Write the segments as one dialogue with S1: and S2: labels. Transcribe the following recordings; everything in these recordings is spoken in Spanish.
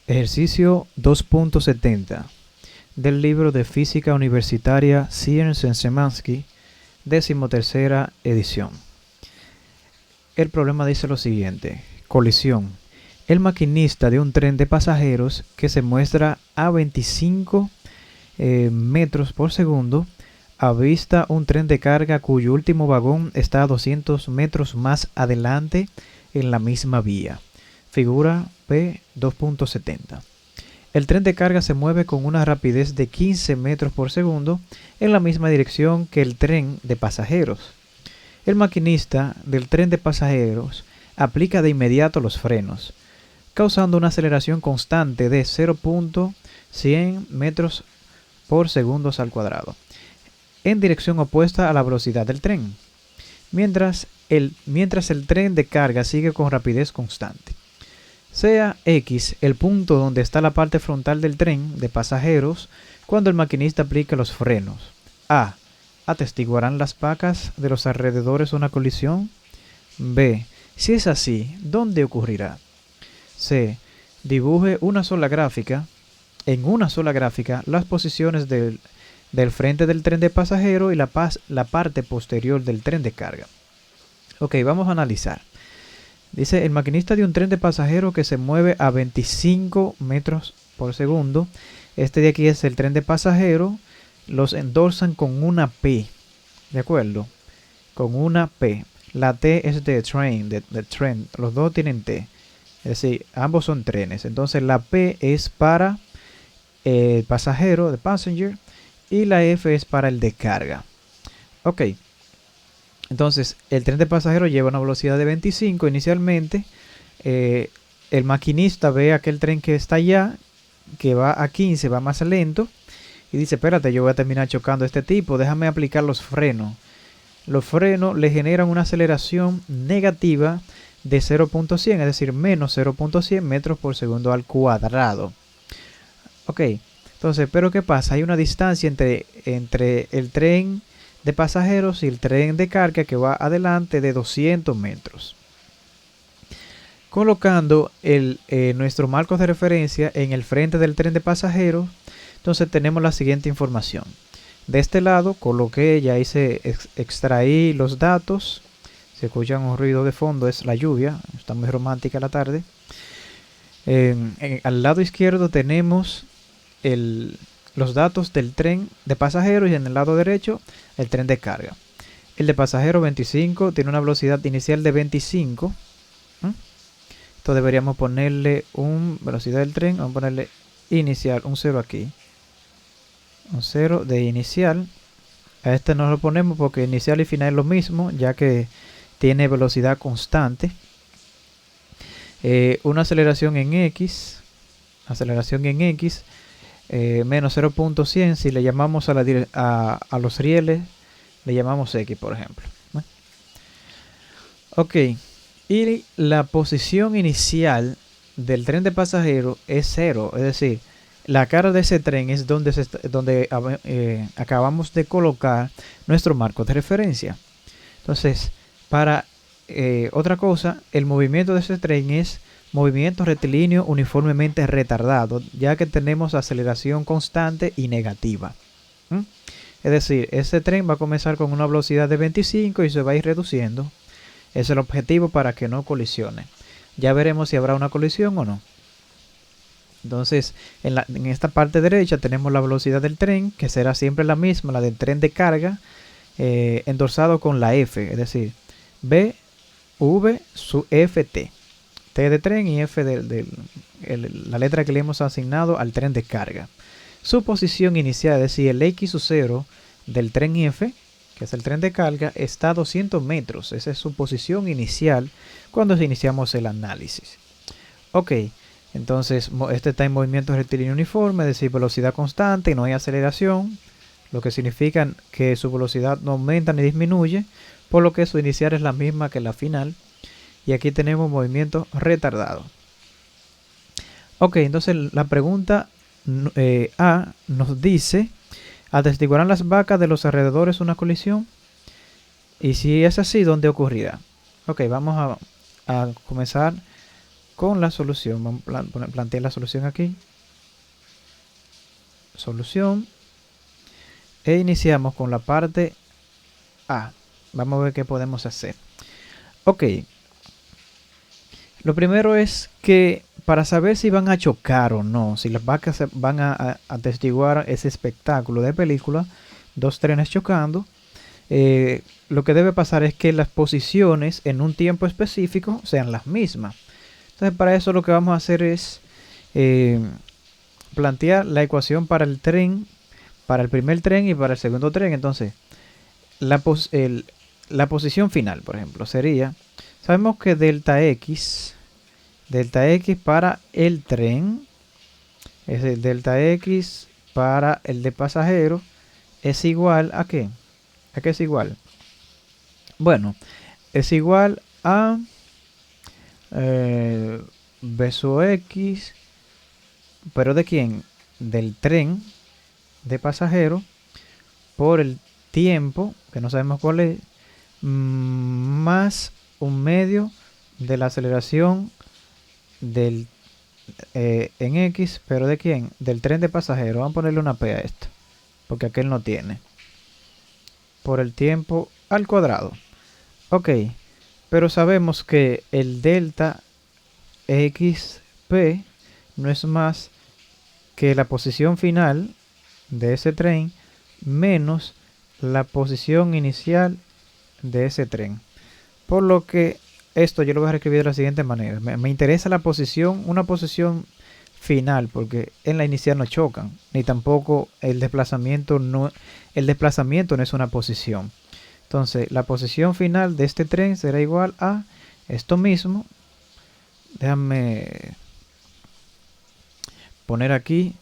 S1: Ejercicio 2.70 del libro de Física Universitaria Sierns-Szymanski, 13ª edición. El problema dice lo siguiente: colisión. El maquinista de un tren de pasajeros que se muestra a 25 metros por segundo avista un tren de carga cuyo último vagón está a 200 metros más adelante en la misma vía. Figura P 2.70. El tren de carga se mueve con una rapidez de 15 metros por segundo en la misma dirección que el tren de pasajeros. El maquinista del tren de pasajeros aplica de inmediato los frenos, causando una aceleración constante de 0.100 metros por segundo al cuadrado, en dirección opuesta a la velocidad del tren, mientras el tren de carga sigue con rapidez constante. Sea X el punto donde está la parte frontal del tren de pasajeros cuando el maquinista aplique los frenos. A. ¿Atestiguarán las vacas de los alrededores una colisión? B. Si es así, ¿dónde ocurrirá? C. Dibuje en una sola gráfica las posiciones del frente del tren de pasajero y la parte posterior del tren de carga. Ok, vamos a analizar. Dice, el maquinista de un tren de pasajero que se mueve a 25 metros por segundo. Este de aquí es el tren de pasajero. Los endorsan con una P. ¿De acuerdo? Con una P. La T es de train, de tren. Los dos tienen T. Es decir, ambos son trenes. Entonces la P es para el pasajero, de passenger. Y la F es para el de carga. Ok. Entonces, el tren de pasajeros lleva una velocidad de 25 inicialmente. El maquinista ve aquel tren que está allá, que va a 15, va más lento. Y dice, espérate, yo voy a terminar chocando a este tipo, déjame aplicar los frenos. Los frenos le generan una aceleración negativa de 0.100, es decir, menos 0.100 metros por segundo al cuadrado. Ok, entonces, pero ¿qué pasa? Hay una distancia entre el tren de pasajeros y el tren de carga que va adelante de 200 metros. Colocando nuestro marco de referencia en el frente del tren de pasajeros, entonces tenemos la siguiente información. De este lado coloqué, ya hice, extraí los datos. Se escuchan un ruido de fondo, es la lluvia, está muy romántica la tarde. Al lado izquierdo tenemos los datos del tren de pasajeros y en el lado derecho el tren de carga. El de pasajero 25 tiene una velocidad inicial de 25. Entonces deberíamos ponerle velocidad del tren, vamos a ponerle inicial, un 0 aquí. Un 0 de inicial. A este no lo ponemos porque inicial y final es lo mismo, ya que tiene velocidad constante. Una aceleración en X. Menos 0.100, si le llamamos a los rieles, le llamamos X, por ejemplo. Ok, y la posición inicial del tren de pasajeros es 0, es decir, la cara de ese tren es donde acabamos de colocar nuestro marco de referencia. Entonces, para otra cosa, el movimiento de ese tren es movimiento rectilíneo uniformemente retardado, ya que tenemos aceleración constante y negativa. Es decir, ese tren va a comenzar con una velocidad de 25 y se va a ir reduciendo. Es el objetivo para que no colisione. Ya veremos si habrá una colisión o no. Entonces, en esta parte derecha tenemos la velocidad del tren, que será siempre la misma, la del tren de carga, endorsado con la F, es decir, B, V, su FT. T de tren y F de la letra que le hemos asignado al tren de carga. Su posición inicial, es decir, el X0 del tren F, que es el tren de carga, está a 200 metros. Esa es su posición inicial cuando iniciamos el análisis. Ok, entonces este está en movimiento rectilíneo uniforme, es decir, velocidad constante y no hay aceleración, lo que significa que su velocidad no aumenta ni disminuye, por lo que su inicial es la misma que la final. Y aquí tenemos movimiento retardado. Ok, entonces la pregunta A nos dice, ¿atestiguarán las vacas de los alrededores una colisión? Y si es así, ¿dónde ocurrirá? Ok, vamos a comenzar con la solución. Vamos a plantear la solución aquí. Solución. E iniciamos con la parte A. Vamos a ver qué podemos hacer. Ok. Lo primero es que para saber si van a chocar o no, si las vacas van a atestiguar ese espectáculo de película, dos trenes chocando, lo que debe pasar es que las posiciones en un tiempo específico sean las mismas. Entonces para eso lo que vamos a hacer es plantear la ecuación para el tren, para el primer tren y para el segundo tren. Entonces la posición final, por ejemplo, sería, sabemos que delta x para el tren, es el delta x para el de pasajero, es igual a ¿qué? ¿A qué es igual? Bueno, es igual a b sub x, pero ¿de quién? Del tren de pasajero por el tiempo, que no sabemos cuál es, más un medio de la aceleración del en X, pero ¿de quién? Del tren de pasajero. Vamos a ponerle una P a esto, porque aquel no tiene. Por el tiempo al cuadrado. Ok, pero sabemos que el delta XP no es más que la posición final de ese tren menos la posición inicial de ese tren. Por lo que esto yo lo voy a escribir de la siguiente manera. Me interesa la posición, una posición final, porque en la inicial no chocan, ni tampoco el desplazamiento no es una posición. Entonces la posición final de este tren será igual a esto mismo. Déjame poner aquí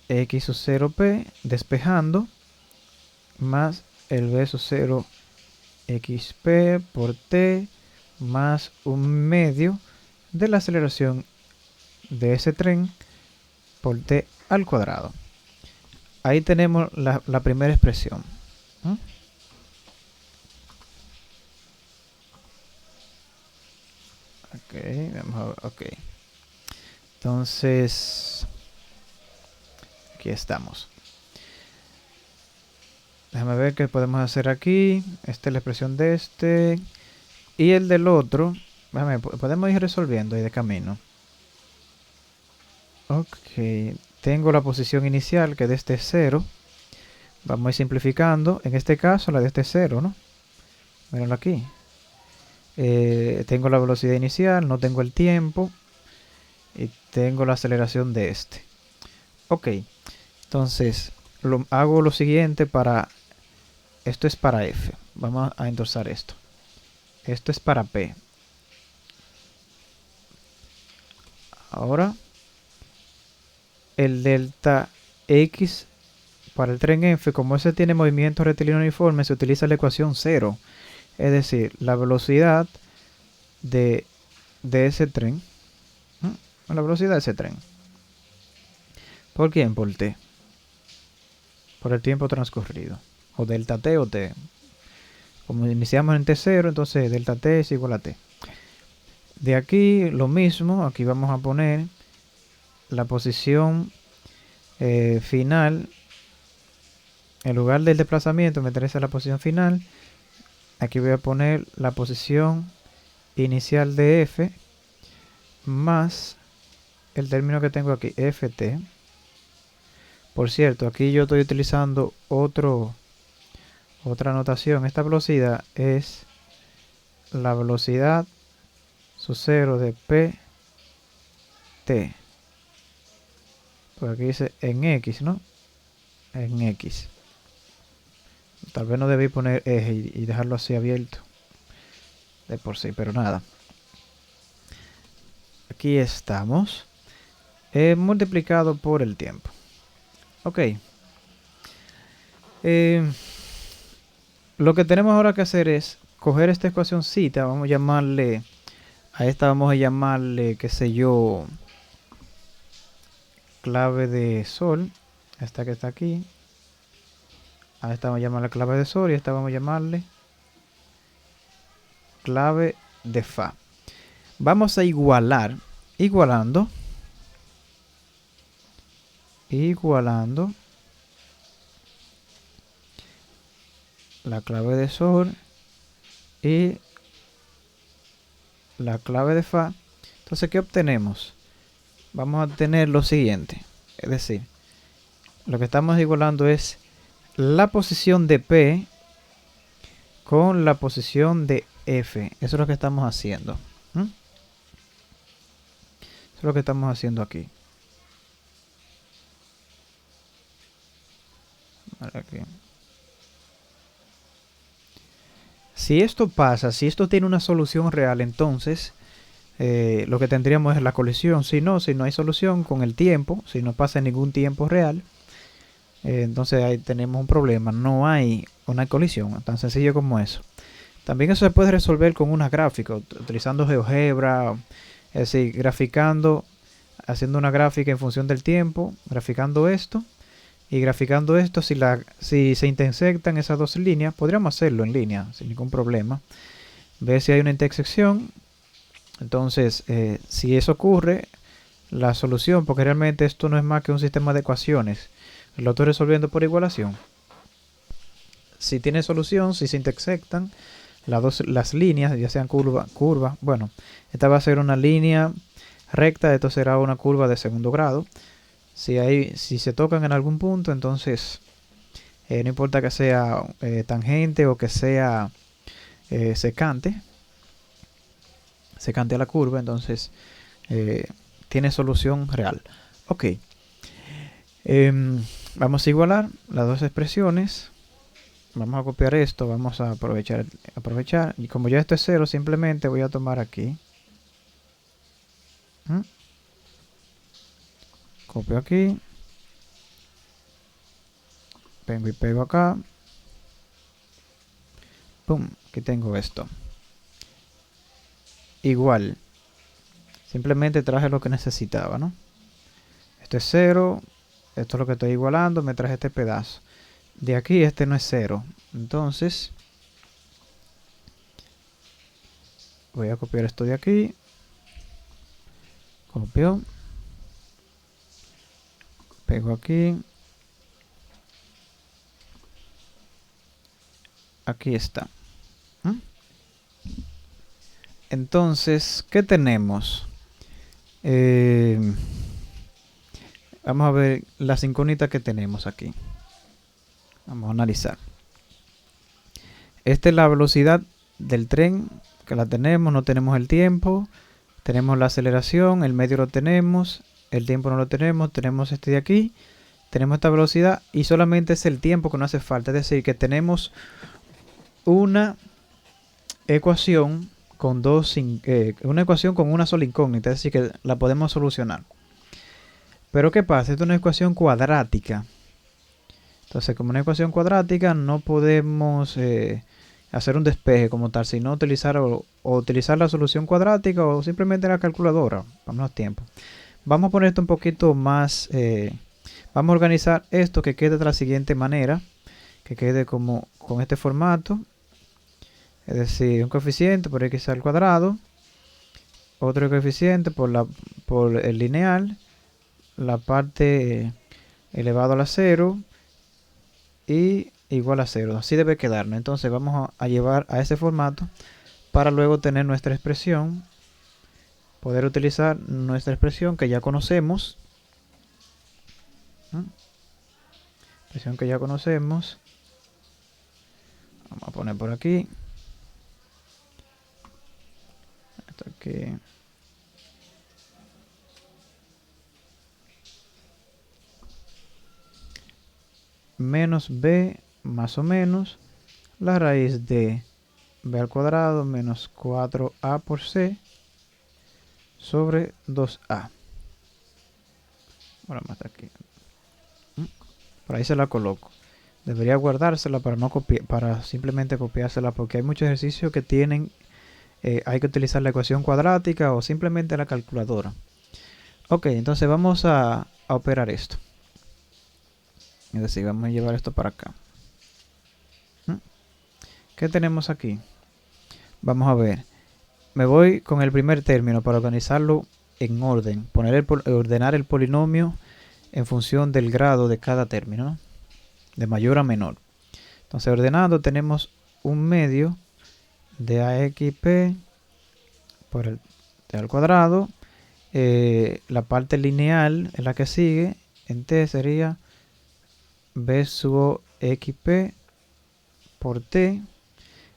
S1: x sub 0p despejando más el v sub 0 xp por t más un medio de la aceleración de ese tren por t al cuadrado. Ahí tenemos la primera expresión. Ok, vamos a ver, ok. Entonces, aquí estamos. Déjame ver qué podemos hacer aquí. Esta es la expresión de este. Y el del otro. Podemos ir resolviendo ahí de camino. Ok. Tengo la posición inicial que de este 0. Vamos a ir simplificando. En este caso la de este 0, ¿no? Mírenlo aquí. Tengo la velocidad inicial. No tengo el tiempo. Y tengo la aceleración de este. Ok. Entonces, hago lo siguiente para... Esto es para F. Vamos a endosar esto. Esto es para P. Ahora, el delta X para el tren F, como ese tiene movimiento rectilíneo uniforme, se utiliza la ecuación 0. Es decir, la velocidad de ese tren. La velocidad de ese tren. ¿Por quién? Por T. Por el tiempo transcurrido. O delta T o T. Como iniciamos en T0, entonces delta T es igual a T. De aquí lo mismo, aquí vamos a poner la posición final. En lugar del desplazamiento me interesa la posición final. Aquí voy a poner la posición inicial de F más el término que tengo aquí, Ft. Por cierto, aquí yo estoy utilizando otra notación. Esta velocidad es la velocidad sub 0 de Pt. Pues aquí dice en X, ¿no? En X. Tal vez no debí poner eje y dejarlo así abierto de por sí, pero nada. Aquí estamos. Multiplicado por el tiempo. Ok. Lo que tenemos ahora que hacer es coger esta ecuacióncita. Vamos a llamarle... A esta vamos a llamarle, qué sé yo, clave de sol. Esta que está aquí. A esta vamos a llamarle clave de sol y a esta vamos a llamarle clave de fa. Vamos a igualando la clave de sol y la clave de fa. Entonces, ¿qué obtenemos? Vamos a obtener lo siguiente, es decir, lo que estamos igualando es la posición de P con la posición de F. Eso es lo que estamos haciendo. Eso es lo que estamos haciendo aquí. Aquí. Si esto pasa, si esto tiene una solución real, entonces lo que tendríamos es la colisión. Si no hay solución con el tiempo, si no pasa ningún tiempo real, entonces ahí tenemos un problema. No hay una colisión, tan sencillo como eso. También eso se puede resolver con una gráfica, utilizando GeoGebra, es decir, graficando, haciendo una gráfica en función del tiempo, graficando esto. Y graficando esto, si se intersectan esas dos líneas, podríamos hacerlo en línea, sin ningún problema. Ver si hay una intersección. Entonces, si eso ocurre, la solución, porque realmente esto no es más que un sistema de ecuaciones, lo estoy resolviendo por igualación. Si tiene solución, si se intersectan las líneas, ya sean curva, bueno, esta va a ser una línea recta, esto será una curva de segundo grado. Si se tocan en algún punto, entonces no importa que sea tangente o que sea secante a la curva, entonces tiene solución real. Ok, vamos a igualar las dos expresiones. Vamos a copiar esto, vamos a aprovechar, y como ya esto es 0, simplemente voy a tomar aquí. Copio aquí. Vengo y pego acá. Pum, aquí tengo esto. Igual. Simplemente traje lo que necesitaba, ¿no? Esto es 0. Esto es lo que estoy igualando. Me traje este pedazo. De aquí este no es 0. Entonces, voy a copiar esto de aquí. Copio. Pego aquí. Aquí está. Entonces, ¿qué tenemos? Vamos a ver las incógnitas que tenemos aquí. Vamos a analizar. Esta es la velocidad del tren, que la tenemos, no tenemos el tiempo. Tenemos la aceleración, el medio lo tenemos, el tiempo no lo tenemos. Tenemos este de aquí, tenemos esta velocidad y solamente es el tiempo que no hace falta. Es decir, que tenemos una ecuación con una sola incógnita, es decir, que la podemos solucionar. Pero ¿qué pasa? Esta es una ecuación cuadrática. Entonces, como una ecuación cuadrática, no podemos hacer un despeje como tal, sino utilizar utilizar la solución cuadrática o simplemente la calculadora para menos tiempo. Vamos a poner esto un poquito más. Vamos a organizar esto que quede de la siguiente manera, que quede como con este formato. Es decir, un coeficiente por x al cuadrado, otro coeficiente por el lineal, la parte elevado a la 0 y igual a 0. Así debe quedarnos. Entonces vamos a llevar a ese formato para luego tener nuestra expresión, poder utilizar nuestra expresión que ya conocemos. Expresión que ya conocemos. Vamos a poner por aquí. Aquí. Menos b más o menos la raíz de b al cuadrado menos 4a por c sobre 2a. Bueno, más aquí. Por ahí se la coloco. Debería guardársela para no para simplemente copiársela, porque hay muchos ejercicios que tienen hay que utilizar la ecuación cuadrática o simplemente la calculadora. Ok, entonces vamos a operar esto. Es decir, vamos a llevar esto para acá. ¿Qué tenemos aquí? Vamos a ver. me voy con el primer término para organizarlo en orden, ordenar el polinomio en función del grado de cada término, ¿no? De mayor a menor. Entonces, ordenando tenemos un medio de AXP por el t al cuadrado. La parte lineal en la que sigue en t sería b sub xp por t.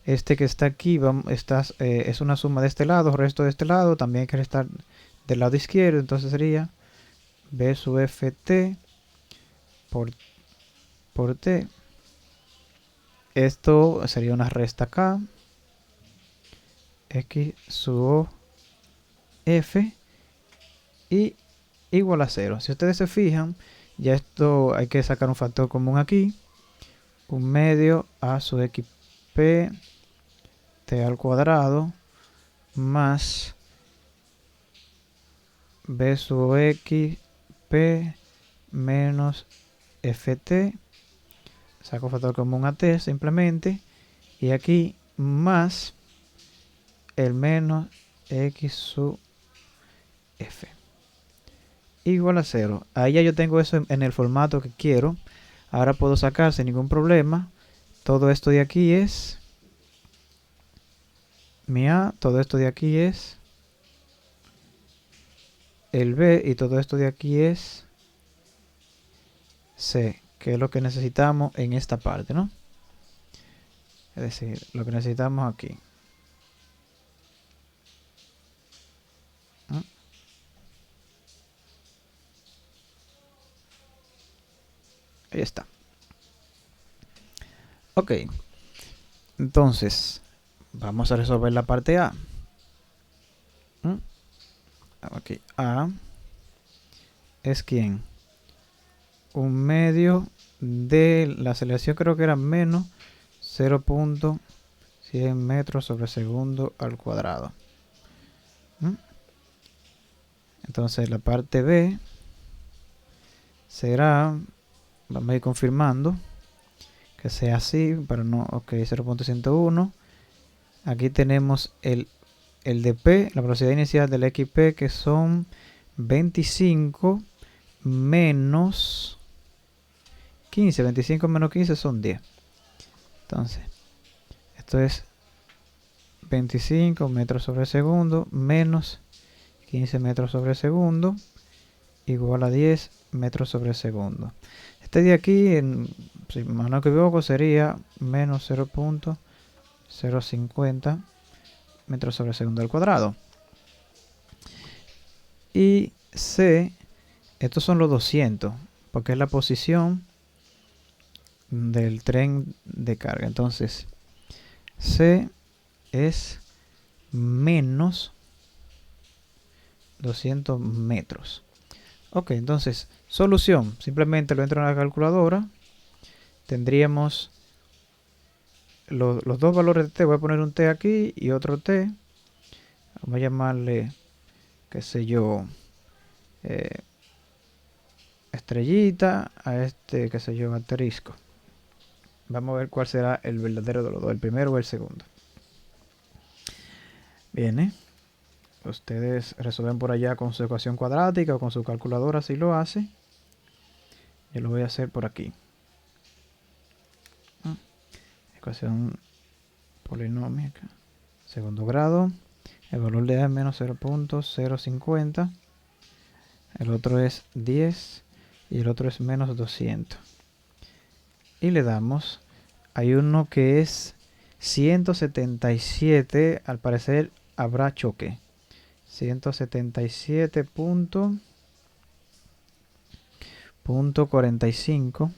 S1: Este que está aquí es una suma de este lado, resto de este lado, también hay que restar del lado izquierdo, entonces sería b sub ft por t. Esto sería una resta acá, x sub f y igual a 0. Si ustedes se fijan, ya esto hay que sacar un factor común aquí, un medio a sub xp t al cuadrado más b sub x p menos ft, saco factor común a t simplemente, y aquí más el menos x sub f igual a 0. Ahí ya yo tengo eso en el formato que quiero. Ahora puedo sacar sin ningún problema. Todo esto de aquí es mi a, todo esto de aquí es el b y todo esto de aquí es c, que es lo que necesitamos en esta parte, ¿no? Es decir, lo que necesitamos aquí. Ahí está. Ok. Entonces, vamos a resolver la parte A. Aquí, A es ¿quién? Un medio de la aceleración, creo que era menos 0.100 metros sobre segundo al cuadrado. Entonces la parte B será, vamos a ir confirmando que sea así, para no, ok, 0.101. Aquí tenemos el de P, la velocidad inicial del XP, que son 25 menos 15. 25 menos 15 son 10. Entonces, esto es 25 metros sobre segundo menos 15 metros sobre segundo igual a 10 metros sobre segundo. Este de aquí, si no me equivoco, sería menos 0.050 metros sobre segundo al cuadrado. Y C, estos son los 200, porque es la posición del tren de carga. Entonces, C es menos 200 metros. Ok, entonces, solución. Simplemente lo entro en la calculadora. Tendríamos los dos valores de t. Voy a poner un t aquí y otro t. Vamos a llamarle, qué sé yo, estrellita, a este, qué sé yo, asterisco. Vamos a ver cuál será el verdadero de los dos, el primero o el segundo. Bien, ustedes resuelven por allá con su ecuación cuadrática o con su calculadora si lo hace. Yo lo voy a hacer por aquí. Ecuación polinómica. Segundo grado. El valor de A es menos 0.050. El otro es 10. Y el otro es menos 200. Y le damos. Hay uno que es 177. Al parecer habrá choque. 177.45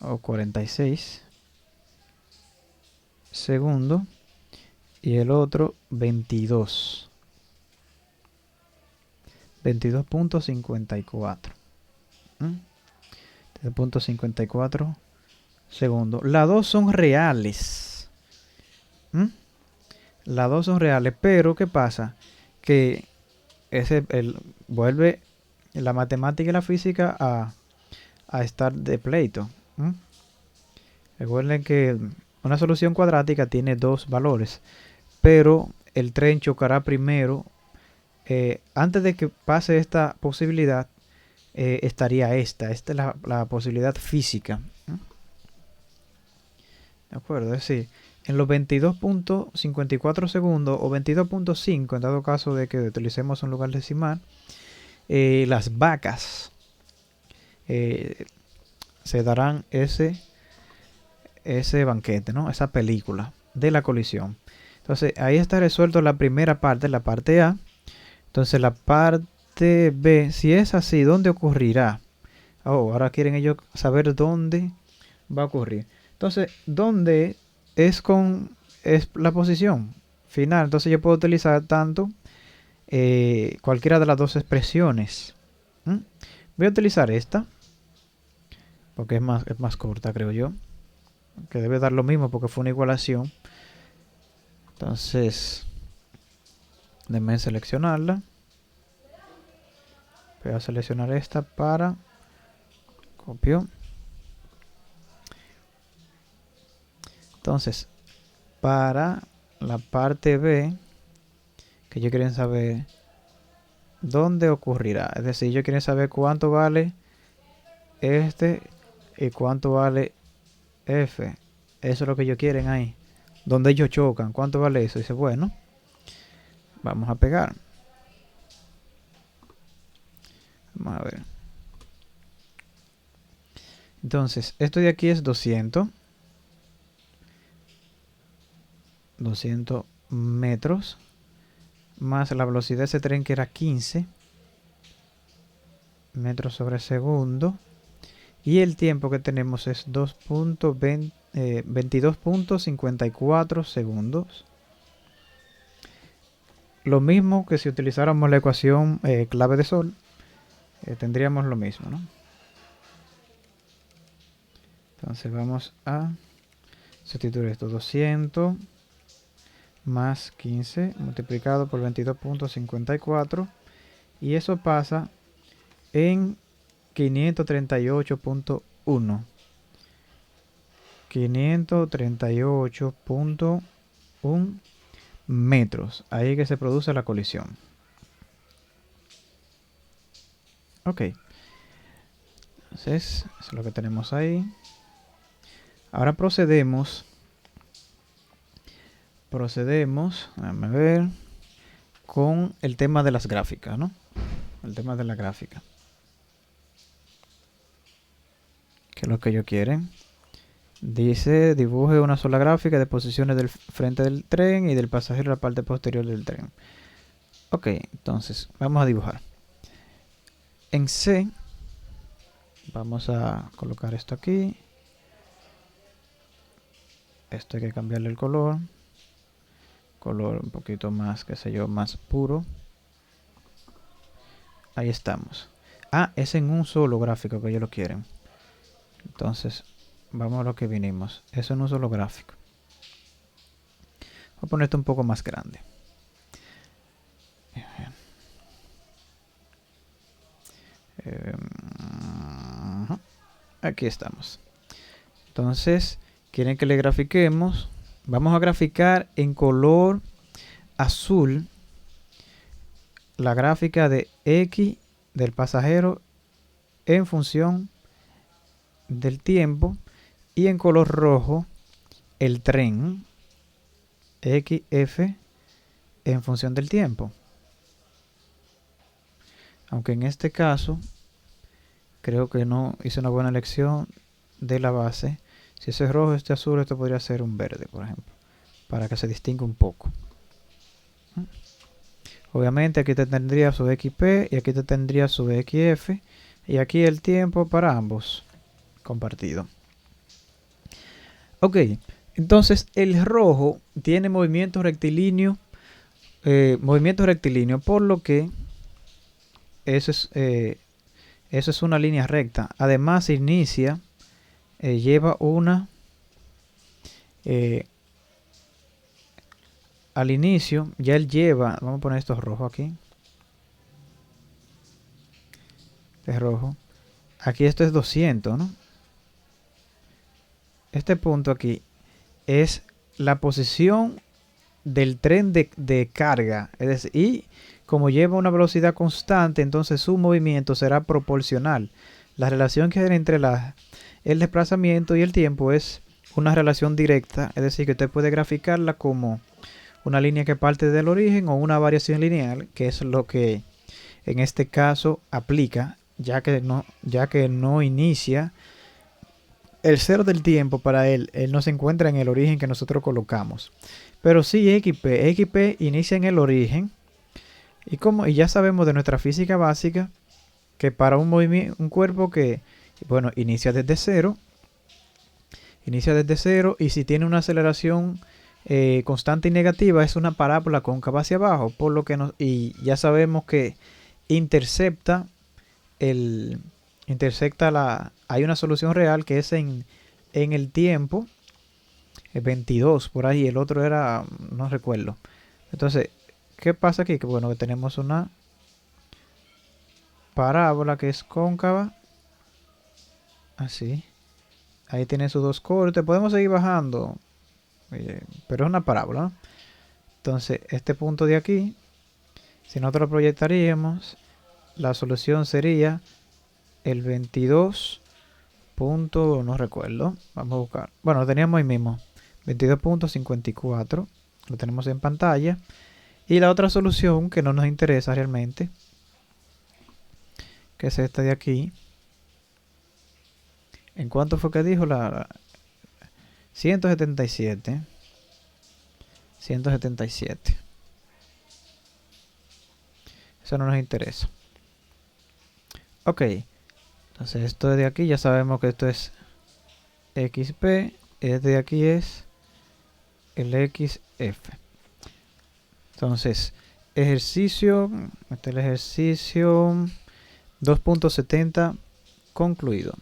S1: o 46 segundos y el otro 22.54 22.54 segundos. Las dos son reales. Las dos son reales, pero ¿qué pasa? Que vuelve la matemática y la física a estar de pleito. Recuerden que una solución cuadrática tiene dos valores, pero el tren chocará primero. Antes de que pase esta posibilidad, estaría esta. Esta es la posibilidad física. ¿De acuerdo? Es decir, en los 22.54 segundos o 22.5, en dado caso de que utilicemos un lugar decimal, las vacas se darán ese banquete, ¿no? Esa película de la colisión. Entonces, ahí está resuelto la primera parte, la parte A. Entonces, la parte B, si es así, ¿dónde ocurrirá? Oh, ahora quieren ellos saber dónde va a ocurrir. Entonces, ¿dónde es la posición final? Entonces, yo puedo utilizar tanto cualquiera de las dos expresiones. Voy a utilizar esta, porque es más corta, creo yo. Que debe dar lo mismo porque fue una igualación. Entonces, déjenme seleccionarla. Voy a seleccionar esta para copio. Entonces, para la parte B, que ellos quieren saber dónde ocurrirá. Es decir, ellos quieren saber cuánto vale este y cuánto vale F. Eso es lo que ellos quieren ahí. Donde ellos chocan. ¿Cuánto vale eso? Dice, bueno, vamos a pegar. Vamos a ver. Entonces, esto de aquí es 200 metros. Más la velocidad de ese tren que era 15 metros sobre segundo. Y el tiempo que tenemos es 22.54 segundos. Lo mismo que si utilizáramos la ecuación clave de Sol. Tendríamos lo mismo, ¿no? Entonces vamos a sustituir esto. 200 más 15 multiplicado por 22.54. Y eso pasa en 538.1. 538.1 metros. Ahí que se produce la colisión. Ok. Entonces, eso es lo que tenemos ahí. Ahora procedemos, déjame ver, con el tema de las gráficas, ¿no? El tema de la gráfica. Que es lo que ellos quieren. Dice, dibuje una sola gráfica de posiciones del frente del tren y del pasajero en la parte posterior del tren. Ok, entonces vamos a dibujar. En C, vamos a colocar esto aquí. Esto hay que cambiarle el color. Color un poquito más, qué sé yo, más puro. Ahí estamos. Ah, es en un solo gráfico que ellos lo quieren. Entonces, vamos a lo que vinimos. Es en un solo gráfico. Voy a poner esto un poco más grande. Aquí estamos. Entonces, quieren que le grafiquemos. Vamos a graficar en color azul la gráfica de X del pasajero en función del tiempo y en color rojo el tren XF en función del tiempo. Aunque en este caso creo que no hice una buena elección de la base. Si ese es rojo, este azul, esto podría ser un verde, por ejemplo, para que se distinga un poco. Obviamente aquí te tendría su XP y aquí te tendría su XF y aquí el tiempo para ambos compartido. Ok, entonces el rojo tiene movimiento rectilíneo, por lo que eso es una línea recta. Además inicia, lleva una, al inicio ya él lleva, vamos a poner esto rojo aquí, es rojo, aquí esto es 200, ¿no? Este punto aquí es la posición del tren de carga. Es decir, y como lleva una velocidad constante, entonces su movimiento será proporcional. La relación que hay entre el desplazamiento y el tiempo es una relación directa, es decir, que usted puede graficarla como una línea que parte del origen o una variación lineal, que es lo que en este caso aplica, ya que no inicia el cero del tiempo para él no se encuentra en el origen que nosotros colocamos. Pero sí XP inicia en el origen y ya sabemos de nuestra física básica que para un cuerpo que, bueno, inicia desde cero y si tiene una aceleración constante y negativa es una parábola cóncava hacia abajo, por lo que y ya sabemos que intercepta hay una solución real que es en el tiempo, el 22 por ahí, el otro era, no recuerdo. Entonces, ¿qué pasa aquí? Que bueno, que tenemos una parábola que es cóncava, así. Ahí tiene sus dos cortes, podemos seguir bajando, pero es una parábola, ¿no? Entonces, este punto de aquí, si nosotros lo proyectaríamos, la solución sería el 22 punto, no recuerdo, vamos a buscar, bueno, lo teníamos ahí mismo, 22.54, lo tenemos en pantalla, y la otra solución que no nos interesa realmente, que es esta de aquí, ¿en cuánto fue que dijo? 177, eso no nos interesa. Ok, entonces esto de aquí ya sabemos que esto es XP, este de aquí es el XF. Entonces, ejercicio, este es el ejercicio 2.70 concluido.